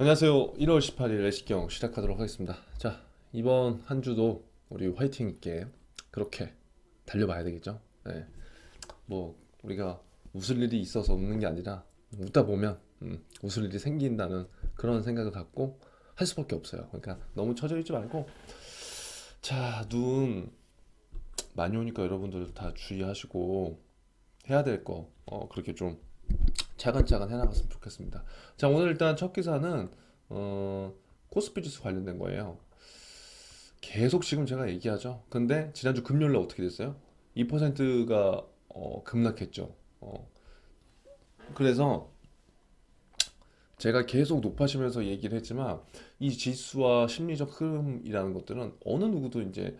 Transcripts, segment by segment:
안녕하세요. 1월 18일 내시경 시작하도록 하겠습니다. 자, 이번 한 주도 우리 화이팅 있게 그렇게 달려봐야 되겠죠? 네. 뭐 우리가 웃을 일이 있어서 웃는 게 아니라 웃다 보면 웃을 일이 생긴다는 그런 생각을 갖고 할 수밖에 없어요. 그러니까 너무 처져 있지 말고 자, 눈 많이 오니까 여러분들 다 주의하시고 해야 될 거 그렇게 좀 차근차근 해나갔으면 좋겠습니다. 자, 오늘 일단 첫 기사는 코스피 지수 관련된 거예요. 계속 지금 제가 얘기하죠. 근데 지난주 금요일 날 어떻게 됐어요? 2%가 급락했죠. 그래서 제가 계속 높아지면서 얘기를 했지만 이 지수와 심리적 흐름이라는 것들은 어느 누구도 이제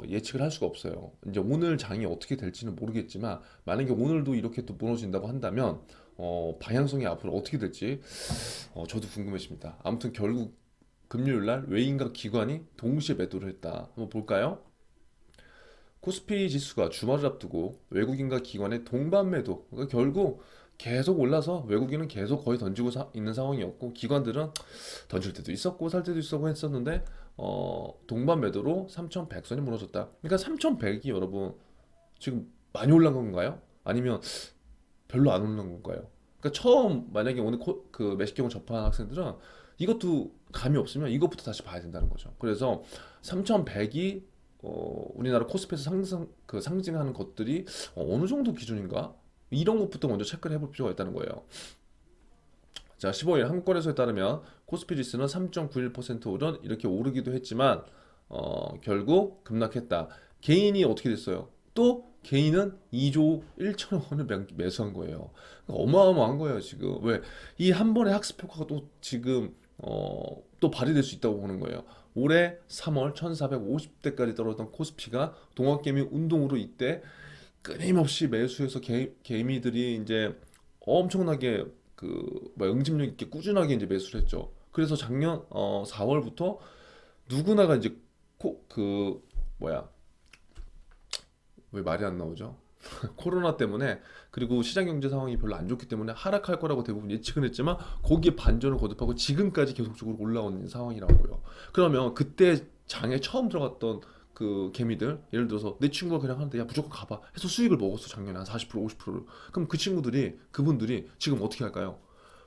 예측을 할 수가 없어요. 이제 오늘 장이 어떻게 될지는 모르겠지만 만약에 오늘도 이렇게 또 무너진다고 한다면 방향성이 앞으로 어떻게 될지 저도 궁금해집니다. 아무튼 결국 금요일 날 외인과 기관이 동시에 매도를 했다. 한번 볼까요? 코스피 지수가 주말을 앞두고 외국인과 기관의 동반 매도. 그러니까 결국 계속 올라서 외국인은 계속 거의 던지고 있는 상황이었고 기관들은 던질 때도 있었고 살 때도 있었고 했었는데 동반 매도로 3,100선이 무너졌다. 그러니까 3,100이 여러분 지금 많이 올라간 건가요? 아니면 별로 안 오르는 건가요? 그러니까 처음 만약에 오늘 그 매식경을 접한 학생들은 이것도 감이 없으면 이것부터 다시 봐야 된다는 거죠. 그래서 3,100이 우리나라 코스피에서 상징하는 것들이 어느 정도 기준인가? 이런 것부터 먼저 체크를 해볼 필요가 있다는 거예요. 자, 15일 한국거래소에 따르면 코스피 지수는 3.91% 오른 이렇게 오르기도 했지만 결국 급락했다. 개인이 어떻게 됐어요? 또 개인은 2조 1천억 원을 매수한 거예요. 그러니까 어마어마한 거예요, 지금. 왜? 이 한 번의 학습 효과가 또 지금 또 발휘될 수 있다고 보는 거예요. 올해 3월 1450대까지 떨어졌던 코스피가 동학개미 운동으로 이때 끊임없이 매수해서 개미들이 이제 엄청나게 응집력 있게 꾸준하게 이제 매수를 했죠. 그래서 작년 4월부터 누구나가 이제 그 뭐야 왜 말이 안 나오죠? 코로나 때문에 그리고 시장 경제 상황이 별로 안 좋기 때문에 하락할 거라고 대부분 예측은 했지만 거기에 반전을 거듭하고 지금까지 계속적으로 올라오는 상황이라고요. 그러면 그때 장에 처음 들어갔던 그 개미들 예를 들어서 내 친구가 그냥 하는데 야 무조건 가봐 해서 수익을 먹었어 작년에 한 40% 50%를. 그럼 그분들이 지금 어떻게 할까요?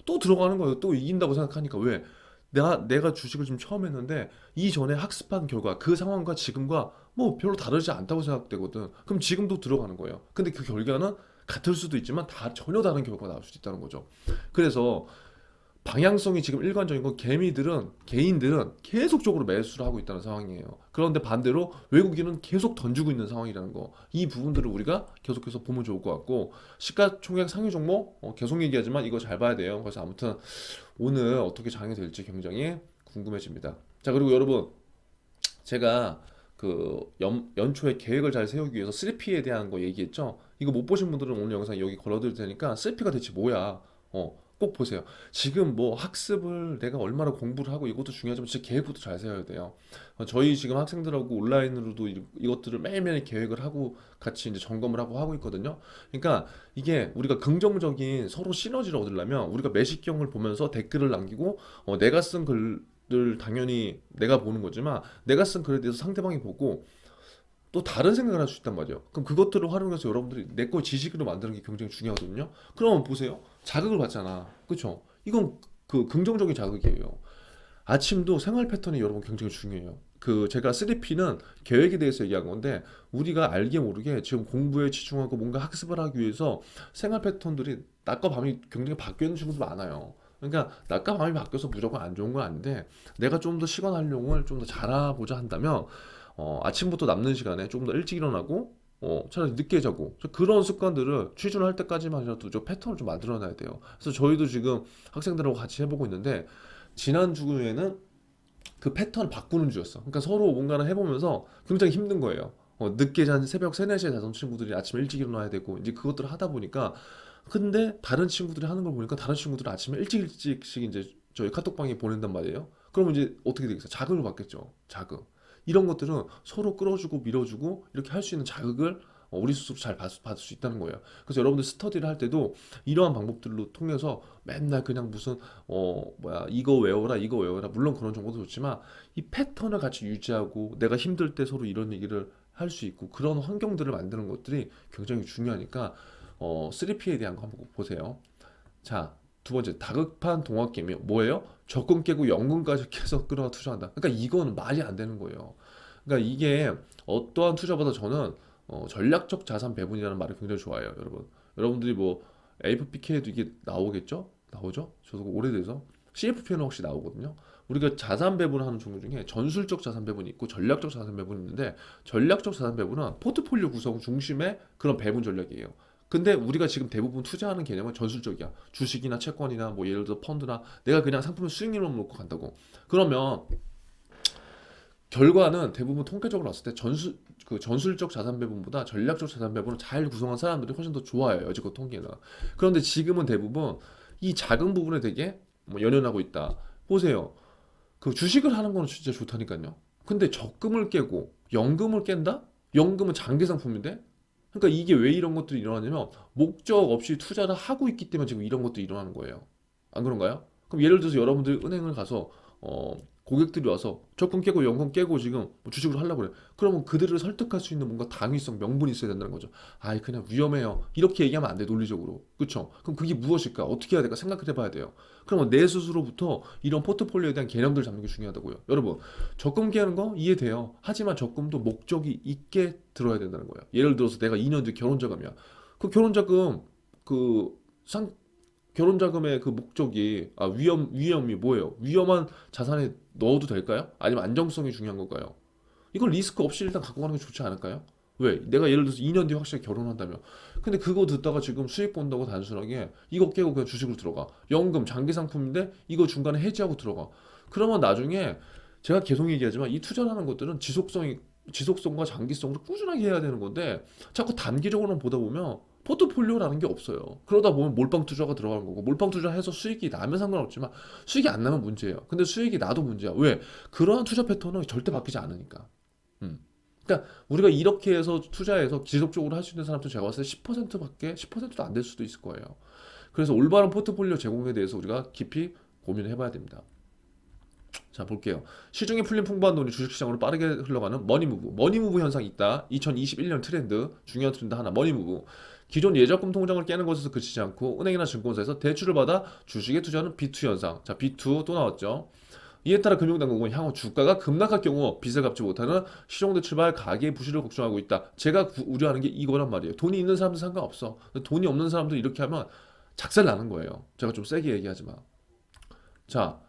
또 들어가는 거예요. 또 이긴다고 생각하니까. 왜? 내가 주식을 좀 처음 했는데 이전에 학습한 결과 그 상황과 지금과 뭐 별로 다르지 않다고 생각되거든. 그럼 지금도 들어가는 거예요. 근데 그 결과는 같을 수도 있지만 다 전혀 다른 결과가 나올 수도 있다는 거죠. 그래서 방향성이 지금 일관적인 건 개인들은 계속적으로 매수를 하고 있다는 상황이에요. 그런데 반대로 외국인은 계속 던지고 있는 상황이라는 거. 이 부분들을 우리가 계속해서 보면 좋을 것 같고 시가총액 상위 종목 계속 얘기하지만 이거 잘 봐야 돼요. 그래서 아무튼 오늘 어떻게 장이 될지 굉장히 궁금해집니다. 자, 그리고 여러분 제가 연초에 계획을 잘 세우기 위해서 3P에 대한 거 얘기했죠. 이거 못 보신 분들은 오늘 영상 여기 걸어드릴 테니까 3P가 대체 뭐야? 꼭 보세요. 지금 뭐 학습을 내가 얼마나 공부를 하고 이것도 중요하지만 진짜 계획부터 잘 세워야 돼요. 저희 지금 학생들하고 온라인으로도 이것들을 매일매일 계획을 하고 같이 이제 점검을 하고 있거든요. 그러니까 이게 우리가 긍정적인 서로 시너지를 얻으려면 우리가 매식경을 보면서 댓글을 남기고 내가 쓴 글을 당연히 내가 보는 거지만 내가 쓴 글에 대해서 상대방이 보고 또 다른 생각을 할 수 있단 말이에요. 그럼 그것들을 활용해서 여러분들이 내 걸 지식으로 만드는 게 굉장히 중요하거든요. 그럼 보세요. 자극을 받잖아. 그쵸? 이건 그 긍정적인 자극이에요. 아침도 생활 패턴이 여러분 굉장히 중요해요. 제가 3P는 계획에 대해서 얘기한 건데 우리가 알게 모르게 지금 공부에 집중하고 뭔가 학습을 하기 위해서 생활 패턴들이 낮과 밤이 굉장히 바뀌는 친구들 많아요. 그러니까 낮과 밤이 바뀌어서 무조건 안 좋은 건 아닌데 내가 좀 더 시간 활용을 좀 더 잘하고자 한다면 아침부터 남는 시간에 조금 더 일찍 일어나고 차라리 늦게 자고 그런 습관들을 취준을 할 때까지만이라도 저 패턴을 좀 만들어놔야 돼요. 그래서 저희도 지금 학생들하고 같이 해보고 있는데 지난주에는 그 패턴을 바꾸는 주였어. 그러니까 서로 뭔가를 해보면서 굉장히 힘든 거예요. 늦게 잔 새벽 3, 4시에 자던 친구들이 아침에 일찍 일어나야 되고 이제 그것들을 하다 보니까 근데 다른 친구들이 하는 걸 보니까 다른 친구들은 아침에 일찍씩 이제 저희 카톡방에 보낸단 말이에요. 그러면 이제 어떻게 되겠어요? 자극을 받겠죠. 자극. 이런 것들은 서로 끌어주고 밀어주고 이렇게 할 수 있는 자극을 우리 스스로 잘 받을 수 있다는 거예요. 그래서 여러분들 스터디를 할 때도 이러한 방법들로 통해서 맨날 그냥 무슨 이거 외워라 이거 외워라, 물론 그런 정보도 좋지만 이 패턴을 같이 유지하고 내가 힘들 때 서로 이런 얘기를 할 수 있고 그런 환경들을 만드는 것들이 굉장히 중요하니까 3P에 대한 거 한번 꼭 보세요. 자, 두 번째, 다급한 동학 개미 뭐예요? 적금 깨고 연금까지 계속 끌어가 투자한다. 그러니까 이거는 말이 안 되는 거예요. 그러니까 이게 어떠한 투자보다 저는 전략적 자산 배분이라는 말을 굉장히 좋아해요, 여러분. 여러분들이 뭐 AFPK에도 이게 나오겠죠? 나오죠? 저도 오래돼서 CFP는 혹시 나오거든요. 우리가 자산 배분하는 종류 중에 전술적 자산 배분이 있고 전략적 자산 배분이 있는데, 전략적 자산 배분은 포트폴리오 구성 중심의 그런 배분 전략이에요. 근데 우리가 지금 대부분 투자하는 개념은 전술적이야. 주식이나 채권이나 뭐 예를 들어 펀드나 내가 그냥 상품을 수익률만 놓고 간다고. 그러면 결과는 대부분 통계적으로 봤을 때 전술적 자산 배분보다 전략적 자산 배분을 잘 구성한 사람들이 훨씬 더 좋아요. 여지껏 통계는. 그런데 지금은 대부분 이 작은 부분에 되게 뭐 연연하고 있다. 보세요. 그 주식을 하는 거는 진짜 좋다니까요. 근데 적금을 깨고 연금을 깬다? 연금은 장기 상품인데? 그러니까 이게 왜 이런 것들이 일어나냐면 목적 없이 투자를 하고 있기 때문에 지금 이런 것들이 일어나는 거예요. 안 그런가요? 그럼 예를 들어서 여러분들이 은행을 가서 고객들이 와서 적금 깨고 연금 깨고 지금 뭐 주식으로 하려고 그래. 그러면 그들을 설득할 수 있는 뭔가 당위성, 명분이 있어야 된다는 거죠. 아이 그냥 위험해요. 이렇게 얘기하면 안 돼, 논리적으로. 그렇죠? 그럼 그게 무엇일까? 어떻게 해야 될까? 생각을 해봐야 돼요. 그러면 내 스스로부터 이런 포트폴리오에 대한 개념들 잡는 게 중요하다고요. 여러분, 적금 깨는 거 이해돼요. 하지만 적금도 목적이 있게 들어야 된다는 거예요. 예를 들어서 내가 2년 뒤에 결혼 자금이야. 그 결혼 자금 그 상 결혼 자금의 그 목적이 위험이 뭐예요? 위험한 자산에 넣어도 될까요? 아니면 안정성이 중요한 건가요? 이걸 리스크 없이 일단 갖고 가는 게 좋지 않을까요? 왜? 내가 예를 들어서 2년 뒤에 확실히 결혼한다며. 근데 그거 듣다가 지금 수익 본다고 단순하게 이거 깨고 그냥 주식으로 들어가. 연금, 장기 상품인데 이거 중간에 해지하고 들어가. 그러면 나중에 제가 계속 얘기하지만 이 투자라는 것들은 지속성과 장기성으로 꾸준하게 해야 되는 건데 자꾸 단기적으로만 보다 보면 포트폴리오라는 게 없어요. 그러다 보면 몰빵 투자가 들어가는 거고, 몰빵 투자해서 수익이 나면 상관없지만 수익이 안 나면 문제예요. 근데 수익이 나도 문제야. 왜? 그러한 투자 패턴은 절대 바뀌지 않으니까. 음. 그러니까 우리가 이렇게 해서 투자해서 지속적으로 할 수 있는 사람도 제가 봤을 때 10%밖에 10%도 안 될 수도 있을 거예요. 그래서 올바른 포트폴리오 제공에 대해서 우리가 깊이 고민을 해봐야 됩니다. 자, 볼게요. 시중에 풀린 풍부한 돈이 주식시장으로 빠르게 흘러가는 머니무브 현상이 있다. 2021년 트렌드, 중요한 트렌드 하나, 머니무브. 기존 예적금 통장을 깨는 것에서 그치지 않고 은행이나 증권사에서 대출을 받아 주식에 투자하는 B2 현상. 자, B2 또 나왔죠. 이에 따라 금융당국은 향후 주가가 급락할 경우 빚을 갚지 못하는 실용대출발 가계의 부실을 걱정하고 있다. 제가 우려하는 게 이거란 말이에요. 돈이 있는 사람들 상관없어. 돈이 없는 사람들 이렇게 하면 작살 나는 거예요. 제가 좀 세게 얘기하지만. 자,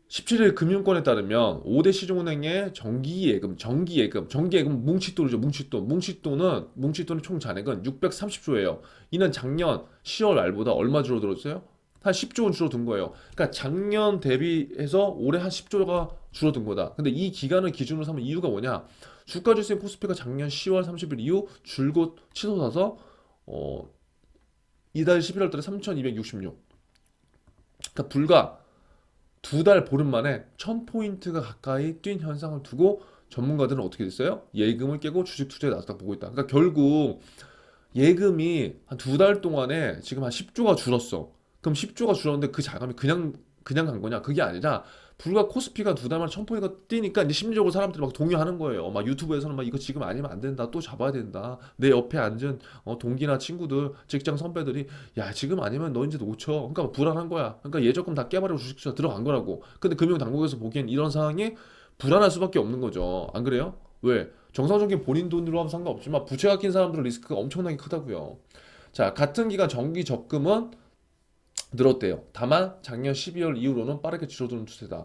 17일 금융권에 따르면 5대 시중은행의 정기예금 뭉칫돈이죠. 뭉칫돈의 총 잔액은 630조예요. 이는 작년 10월 말보다 얼마 줄어들었어요? 한 10조 원 줄어든 거예요. 그러니까 작년 대비해서 올해 한 10조가 줄어든 거다. 근데 이 기간을 기준으로 삼은 이유가 뭐냐? 주가 지수의 코스피가 작년 10월 30일 이후 줄곧 치솟아서 이달 11월 달에 3,266. 그러니까 불과 두 달 보름 만에 1000포인트가 가까이 뛴 현상을 두고 전문가들은 어떻게 됐어요? 예금을 깨고 주식 투자에 나섰다 보고 있다. 그러니까 결국 예금이 한 두 달 동안에 지금 한 10조가 줄었어. 그럼 10조가 줄었는데 그 자금이 그냥 간 거냐? 그게 아니라 불과 코스피가 두 달 만에 1000포인트가 뛰니까 이제 심리적으로 사람들이 막 동요하는 거예요. 막 유튜브에서는 막 이거 지금 아니면 안 된다. 또 잡아야 된다. 내 옆에 앉은 동기나 친구들, 직장 선배들이 야 지금 아니면 너 이제 놓쳐. 그러니까 불안한 거야. 그러니까 예적금 다 깨버리고 주식 투자 들어간 거라고. 근데 금융당국에서 보기엔 이런 상황이 불안할 수밖에 없는 거죠. 안 그래요? 왜? 정상적인 본인 돈으로 하면 상관없지만 부채가 낀 사람들은 리스크가 엄청나게 크다고요. 자, 같은 기간 정기 적금은 늘었대요. 다만 작년 12월 이후로는 빠르게 줄어드는 추세다.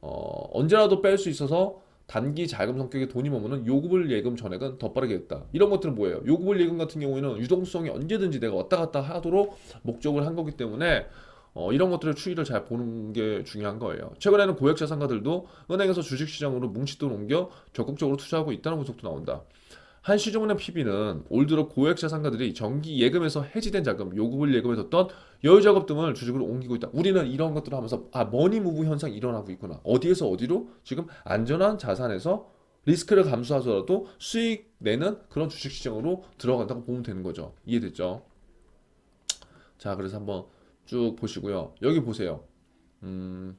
언제라도 뺄 수 있어서 단기 자금 성격의 돈이 머무는 요구불 예금 전액은 더 빠르게 했다. 이런 것들은 뭐예요? 요구불 예금 같은 경우에는 유동성이 언제든지 내가 왔다 갔다 하도록 목적을 한 거기 때문에 이런 것들의 추이를 잘 보는 게 중요한 거예요. 최근에는 고액 자산가들도 은행에서 주식시장으로 뭉칫돈 옮겨 적극적으로 투자하고 있다는 분석도 나온다. 한 시중은행 PB는 올 들어 고액 자산가들이 정기 예금에서 해지된 자금, 요금을 예금에 뒀던 여유 자금 등을 주식으로 옮기고 있다. 우리는 이런 것들을 하면서 머니 무브 현상이 일어나고 있구나. 어디에서 어디로? 지금 안전한 자산에서 리스크를 감수하더라도 수익 내는 그런 주식시장으로 들어간다고 보면 되는 거죠. 이해됐죠? 자, 그래서 한번 쭉 보시고요. 여기 보세요. 음,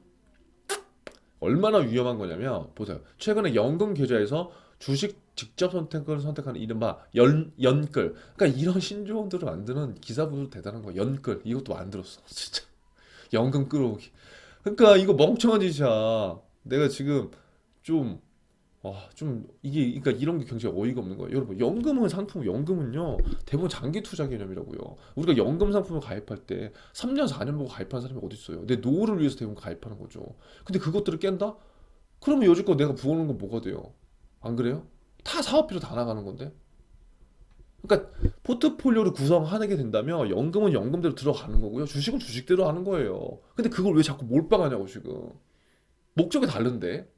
얼마나 위험한 거냐면 보세요. 최근에 연금 계좌에서 주식 직접 선택을 선택하는 이른바 연끌. 그러니까 이런 신조어들을 만드는 기사분들 대단한 거야. 연끌. 이것도 만들었어. 진짜. 연금 끌어오기. 그러니까 이거 멍청한 짓이야. 내가 지금 좀 좀 이게 그러니까 이런 게 굉장히 어이가 없는 거예요. 여러분, 연금은요. 대부분 장기 투자 개념이라고요. 우리가 연금 상품을 가입할 때 3년 4년 보고 가입하는 사람이 어디 있어요? 내 노후를 위해서 대부분 가입하는 거죠. 근데 그것들을 깬다? 그러면 여지껏 내가 부어놓은 건 뭐가 돼요? 안 그래요? 다 사업비로 다 나가는 건데. 그러니까 포트폴리오를 구성하게 된다면 연금은 연금대로 들어가는 거고요. 주식은 주식대로 하는 거예요. 근데 그걸 왜 자꾸 몰빵하냐고 지금. 목적이 다른데.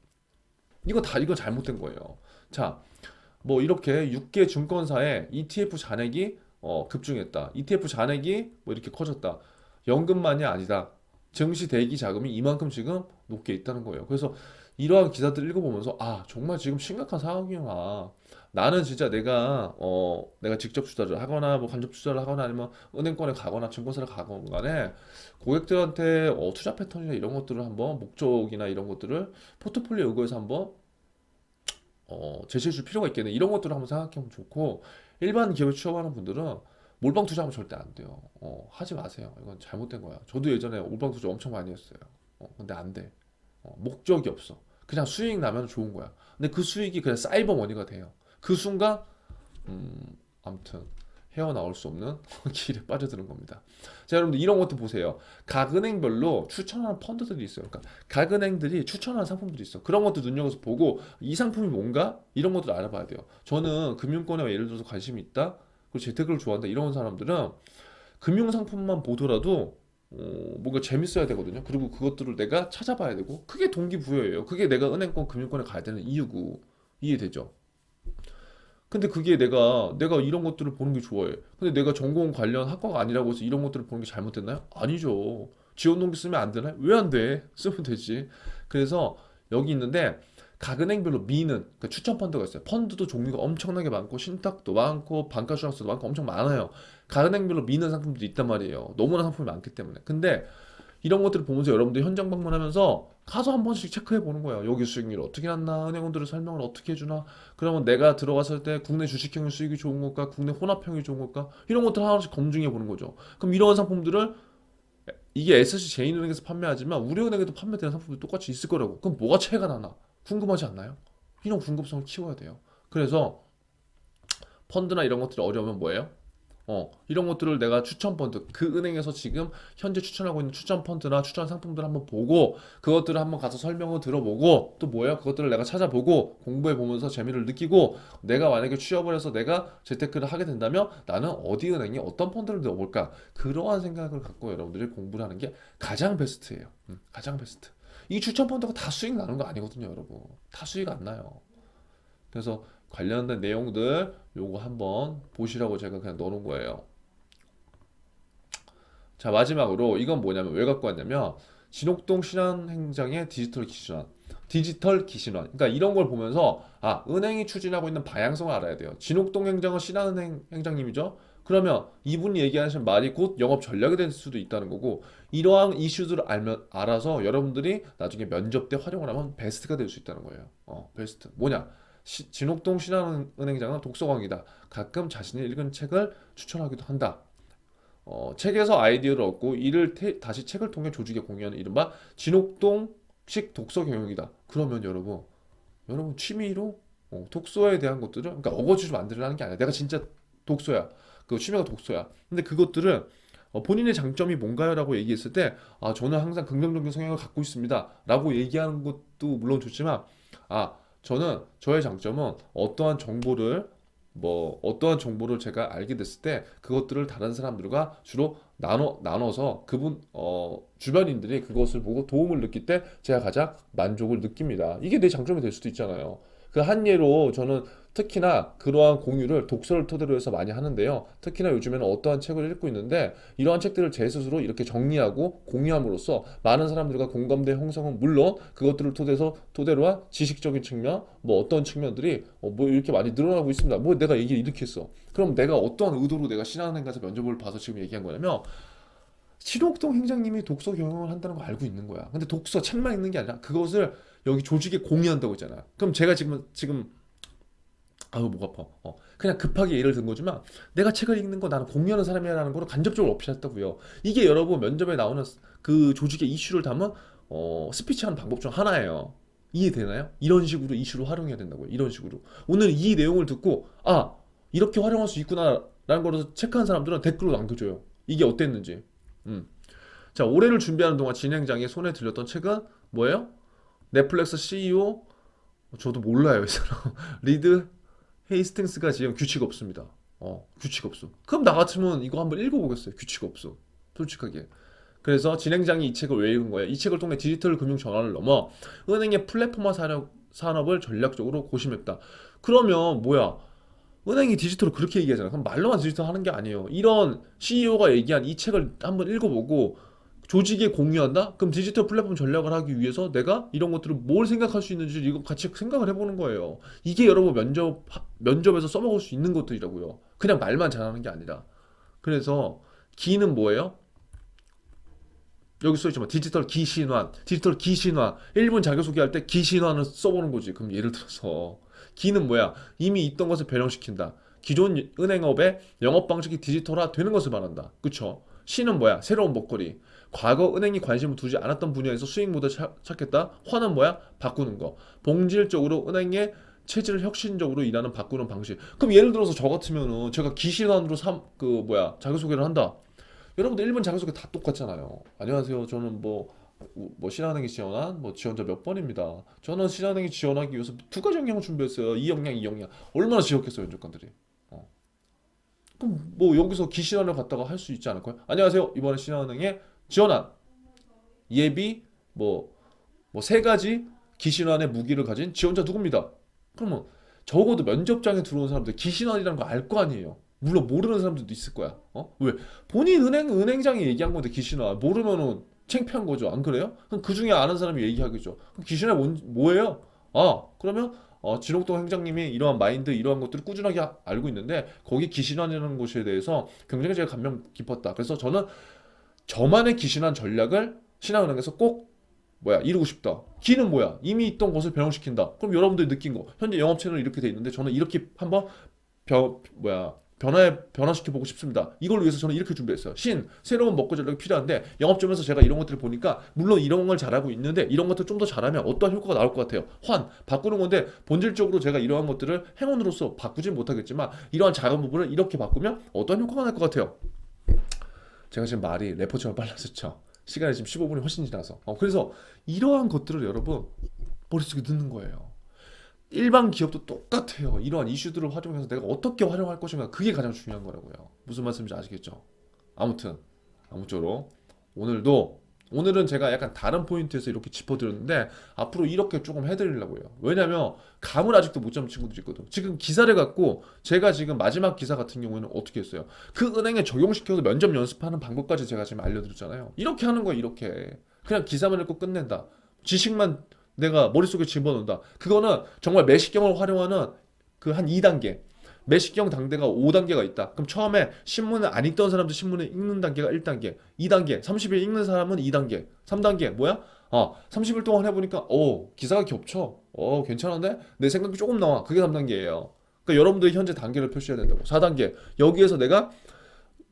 이건 잘못된 거예요. 자, 뭐 이렇게 6개 증권사의 ETF 잔액이 급증했다. ETF 잔액이 뭐 이렇게 커졌다. 연금만이 아니다. 증시 대기 자금이 이만큼 지금 높게 있다는 거예요. 그래서 이러한 기사들 읽어보면서 정말 지금 심각한 상황이구나. 나는 진짜 내가 직접 투자를 하거나 뭐 간접 투자를 하거나 아니면 은행권에 가거나 증권사를 가거나 간에 고객들한테 투자 패턴이나 이런 것들을 한번 목적이나 이런 것들을 포트폴리오 의거해서 한번 제시해 줄 필요가 있겠네. 이런 것들을 한번 생각해 보면 좋고, 일반 기업에 취업하는 분들은 몰빵 투자하면 절대 안 돼요. 하지 마세요. 이건 잘못된 거야. 저도 예전에 몰빵 투자 엄청 많이 했어요. 근데 안 돼. 목적이 없어. 그냥 수익 나면 좋은 거야. 근데 그 수익이 그냥 사이버 머니가 돼요. 그 순간, 아무튼 헤어나올 수 없는 길에 빠져드는 겁니다. 자, 여러분들 이런 것도 보세요. 각 은행별로 추천하는 펀드들이 있어요. 그러니까 각 은행들이 추천하는 상품들이 있어. 그런 것도 눈여겨서 보고 이 상품이 뭔가 이런 것들 알아봐야 돼요. 저는 금융권에 예를 들어서 관심이 있다. 그리고 재테크를 좋아한다. 이런 사람들은 금융 상품만 보더라도 뭔가 재밌어야 되거든요. 그리고 그것들을 내가 찾아봐야 되고 그게 동기부여예요. 그게 내가 은행권, 금융권에 가야 되는 이유고 이해되죠? 근데 그게 내가 이런 것들을 보는 게 좋아해. 근데 내가 전공 관련 학과가 아니라고 해서 이런 것들을 보는 게 잘못됐나요? 아니죠. 지원 동기 쓰면 안 되나요? 왜 안 돼? 쓰면 되지. 그래서 여기 있는데 각 은행별로 그러니까 추천 펀드가 있어요. 펀드도 종류가 엄청나게 많고 신탁도 많고 반가주식도 많고 엄청 많아요. 각 은행별로 미는 상품도 있단 말이에요. 너무나 상품이 많기 때문에. 근데 이런 것들을 보면서 여러분들 현장 방문하면서 가서 한 번씩 체크해 보는 거예요. 여기 수익률 어떻게 났나? 은행원들은 설명을 어떻게 해주나? 그러면 내가 들어갔을 때 국내 주식형의 수익이 좋은 걸까? 국내 혼합형이 좋은 걸까? 이런 것들 하나씩 검증해 보는 거죠. 그럼 이러한 상품들을 이게 SC 제인은행에서 판매하지만 우리은행에도 판매되는 상품도 똑같이 있을 거라고. 그럼 뭐가 차이가 나나? 궁금하지 않나요? 이런 궁금성을 키워야 돼요. 그래서 펀드나 이런 것들이 어려우면 뭐예요? 이런 것들을 내가 추천 펀드, 그 은행에서 지금 현재 추천하고 있는 추천 펀드나 추천 상품들 한번 보고 그것들을 한번 가서 설명을 들어보고 또 뭐야? 그것들을 내가 찾아보고 공부해 보면서 재미를 느끼고 내가 만약에 취업을 해서 내가 재테크를 하게 된다면 나는 어디 은행에 어떤 펀드를 넣어볼까? 그러한 생각을 갖고 여러분들이 공부를 하는 게 가장 베스트예요. 가장 베스트. 이 추천 펀드가 다 수익 나는 거 아니거든요, 여러분. 다 수익 안 나요. 그래서 관련된 내용들 요거 한번 보시라고 제가 그냥 넣어놓은 거예요. 자, 마지막으로 이건 뭐냐면 왜 갖고 왔냐면 진옥동 신한행장의 디지털 기신원. 디지털 기신원. 그러니까 이런 걸 보면서 은행이 추진하고 있는 방향성을 알아야 돼요. 진옥동 행장은 신한은행 행장님이죠. 그러면 이분이 얘기하시는 말이 곧 영업 전략이 될 수도 있다는 거고 이러한 이슈들을 알아서 여러분들이 나중에 면접 때 활용을 하면 베스트가 될 수 있다는 거예요. 베스트. 뭐냐? 진옥동 신한은행장은 독서광이다. 가끔 자신이 읽은 책을 추천하기도 한다. 책에서 아이디어를 얻고 이를 다시 책을 통해 조직에 공유하는 이른바 진옥동식 독서 경영이다. 그러면 여러분 취미로 독서에 대한 것들을 그러니까 어거지로 만들으라는 게 아니야. 내가 진짜 독서야. 그 취미가 독서야. 근데 그것들은 본인의 장점이 뭔가요라고 얘기했을 때 저는 항상 긍정적인 성향을 갖고 있습니다라고 얘기하는 것도 물론 좋지만 저는 저의 장점은 어떠한 정보를 제가 알게 됐을 때 그것들을 다른 사람들과 주로 나눠서 그분 주변인들이 그것을 보고 도움을 느낄 때 제가 가장 만족을 느낍니다. 이게 내 장점이 될 수도 있잖아요. 그 한 예로 저는 특히나 그러한 공유를 독서를 토대로 해서 많이 하는데요. 특히나 요즘에는 어떠한 책을 읽고 있는데 이러한 책들을 제 스스로 이렇게 정리하고 공유함으로써 많은 사람들과 공감대 형성은 물론 그것들을 토대로 한 지식적인 측면, 뭐 어떤 측면들이 뭐 이렇게 많이 늘어나고 있습니다. 뭐 내가 얘기를 이렇게 했어. 그럼 내가 어떠한 의도로 내가 신한은행 가서 면접을 봐서 지금 얘기한 거냐면 신옥동 행장님이 독서 경영을 한다는 거 알고 있는 거야. 근데 독서 책만 읽는 게 아니라 그것을 여기 조직에 공유한다고 했잖아. 그럼 제가 지금 아우 목 아파. 그냥 급하게 예를 든 거지만 내가 책을 읽는 거 나는 공유하는 사람이라는 걸 간접적으로 어필했다고요. 이게 여러분 면접에 나오는 그 조직의 이슈를 담은 스피치하는 방법 중 하나예요. 이해되나요? 이런 식으로 이슈로 활용해야 된다고요. 이런 식으로. 오늘 이 내용을 듣고 아 이렇게 활용할 수 있구나라는 거를 체크한 사람들은 댓글로 남겨줘요. 이게 어땠는지. 음. 자 올해를 준비하는 동안 진행장에 손에 들렸던 책은 뭐예요? 넷플릭스 CEO 저도 몰라요 이 사람 리드 헤이스팅스가 지금 규칙 없습니다. 규칙 없어. 그럼 나 같으면 이거 한번 읽어보겠어요. 규칙 없어. 솔직하게. 그래서 진행장이 이 책을 왜 읽은 거예요? 이 책을 통해 디지털 금융 전환을 넘어 은행의 플랫폼화 산업을 전략적으로 고심했다. 그러면 뭐야? 은행이 디지털을 그렇게 얘기하잖아. 그럼 말로만 디지털 하는 게 아니에요. 이런 CEO가 얘기한 이 책을 한번 읽어보고 조직에 공유한다? 그럼 디지털 플랫폼 전략을 하기 위해서 내가 이런 것들을 뭘 생각할 수 있는지 이거 같이 생각을 해보는 거예요. 이게 여러분 면접에서 써먹을 수 있는 것들이라고요. 그냥 말만 잘하는 게 아니라. 그래서 기는 뭐예요? 여기 써있지만 디지털 기신화 1분 자기소개할 때 기신화는 써보는 거지. 그럼 예를 들어서 기는 뭐야? 이미 있던 것을 변형시킨다. 기존 은행업의 영업 방식이 디지털화 되는 것을 말한다. 그쵸? 신은 뭐야? 새로운 먹거리. 과거 은행이 관심을 두지 않았던 분야에서 수익 모델 찾겠다. 화는 뭐야? 바꾸는 거. 본질적으로 은행의 체질을 혁신적으로 일하는 바꾸는 방식. 그럼 예를 들어서 저 같으면은 제가 기신환으로 자기소개를 한다. 여러분들 일본 자기소개 다 똑같잖아요. 안녕하세요. 저는 뭐 신한은행에 지원한 뭐 지원자 몇 번입니다. 저는 신한은행에 지원하기 위해서 두 가지 역량을 준비했어요. 이 역량, 이 역량. 얼마나 지옥했어요, 면접관들이. 어. 그럼 뭐 여기서 기신한을 갖다가 할 수 있지 않을까요? 안녕하세요. 이번에 신한은행에 지원한 예비 뭐 세 가지 기신환의 무기를 가진 지원자 누굽니다. 그러면 적어도 면접장에 들어온 사람들 기신환이라는 거 알 거 아니에요. 물론 모르는 사람들도 있을 거야. 왜? 본인 은행장이 얘기한 건데 기신환 모르면은 창피한 거죠. 안 그래요? 그럼 그 중에 아는 사람이 얘기하겠죠. 그럼 기신환 뭐예요? 그러면 진옥동 행장님이 이러한 마인드 이러한 것들을 꾸준하게 알고 있는데 거기 기신환이라는 것에 대해서 굉장히 제가 감명 깊었다. 그래서 저는 저만의 기신한 전략을 신한은행에서 꼭 이루고 싶다. 기는 뭐야? 이미 있던 것을 변형시킨다. 그럼 여러분들이 느낀 거 현재 영업 채널이 이렇게 돼 있는데 저는 이렇게 한번 변화시켜 보고 싶습니다. 이걸 위해서 저는 이렇게 준비했어요. 새로운 먹고 전략이 필요한데 영업점에서 제가 이런 것들을 보니까 물론 이런 걸 잘하고 있는데 이런 것들 좀 더 잘하면 어떠한 효과가 나올 것 같아요. 바꾸는 건데 본질적으로 제가 이러한 것들을 행운으로서 바꾸진 못하겠지만 이러한 작은 부분을 이렇게 바꾸면 어떠한 효과가 날 것 같아요. 제가 지금 말이 래퍼처럼 빨라졌죠. 시간이 지금 15분이 훨씬 지나서. 그래서 이러한 것들을 여러분 머릿속에 넣는 거예요. 일반 기업도 똑같아요. 이러한 이슈들을 활용해서 내가 어떻게 활용할 것인가 그게 가장 중요한 거라고요. 무슨 말씀인지 아시겠죠? 아무쪼록 오늘은 제가 약간 다른 포인트에서 이렇게 짚어드렸는데 앞으로 이렇게 조금 해드리려고요. 왜냐면 감을 아직도 못 잡은 친구들이 있거든. 지금 기사를 갖고 제가 지금 마지막 기사 같은 경우에는 어떻게 했어요? 그 은행에 적용시켜서 면접 연습하는 방법까지 제가 지금 알려드렸잖아요. 이렇게 하는 거야 이렇게. 그냥 기사만 읽고 끝낸다. 지식만 내가 머릿속에 집어넣는다. 그거는 정말 매식경을 활용하는 그 한 2단계. 매식경 단계가 5단계가 있다. 그럼 처음에 신문을 안 읽던 사람도 신문을 읽는 단계가 1단계, 2단계, 30일 읽는 사람은 2단계, 3단계 뭐야? 30일 동안 해보니까 기사가 겹쳐. 괜찮은데? 내 생각이 조금 나와. 그게 3단계예요. 그러니까 여러분들이 현재 단계를 표시해야 된다고. 4단계. 여기에서 내가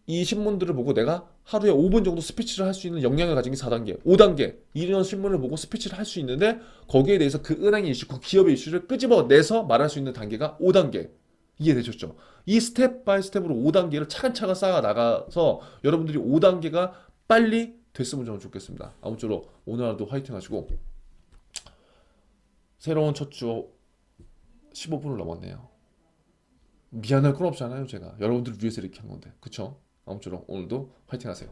이 신문들을 보고 내가 하루에 5분 정도 스피치를 할 수 있는 역량을 가진 게 4단계. 5단계. 이런 신문을 보고 스피치를 할 수 있는데 거기에 대해서 그 은행의 이슈, 그 기업의 이슈를 끄집어내서 말할 수 있는 단계가 5단계. 이해되셨죠? 이 스텝 바이 스텝으로 5단계를 차근차근 쌓아 나가서 여러분들이 5단계가 빨리 됐으면 저는 좋겠습니다. 아무쪼록 오늘 하루도 화이팅 하시고 새로운 첫 주 15분을 넘었네요. 미안할 건 없잖아요, 제가. 여러분들을 위해서 이렇게 한 건데. 그쵸? 아무쪼록 오늘도 화이팅 하세요.